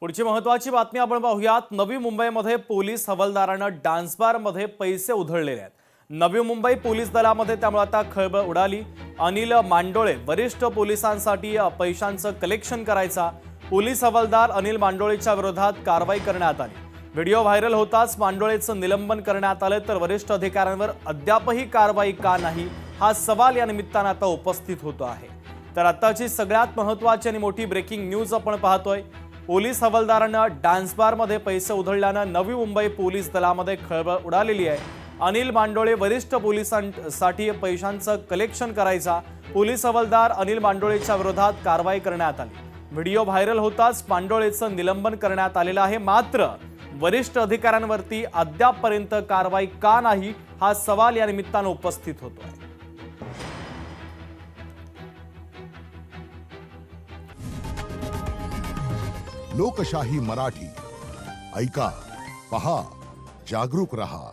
पुढची महत्त्वाची बातमी आपण पाहूयात। नवी मुंबईमध्ये पोलीस हवालदारानं डान्स बारमध्ये पैसे उधळलेले आहेत। नवी मुंबई पोलीस दलामध्ये त्यामुळे आता खळबळ उडाली। अनिल मांडोळे वरिष्ठ पोलिसांसाठी पैशांचं कलेक्शन करायचा। पोलीस हवालदार अनिल मांडोळेच्या विरोधात कारवाई करण्यात आली। व्हिडिओ व्हायरल होताच मांडोळेचं निलंबन करण्यात आलं, तर वरिष्ठ अधिकाऱ्यांवर अद्यापही कारवाई का नाही हा सवाल या निमित्तानं आता उपस्थित होतो आहे। तर आताची सगळ्यात महत्त्वाची आणि मोठी ब्रेकिंग न्यूज आपण पाहतोय। पोलीस हवालदारांना डान्स बारमध्ये पैसे उधळल्यानं नवी मुंबई पोलीस दलामध्ये खळबळ उडालेली आहे। अनिल मांडोळे वरिष्ठ पोलिसांसाठी पैशांचं कलेक्शन करायचा। पोलीस हवालदार अनिल मांडोळेच्या विरोधात कारवाई करण्यात आली। व्हिडिओ व्हायरल होताच मांडोळेचं निलंबन करण्यात आलेलं आहे। मात्र वरिष्ठ अधिकाऱ्यांवरती अद्यापपर्यंत कारवाई का नाही हा सवाल या निमित्तानं उपस्थित होतोय। लोकशाही मराठी ऐका, पहा, जागरूक रहा।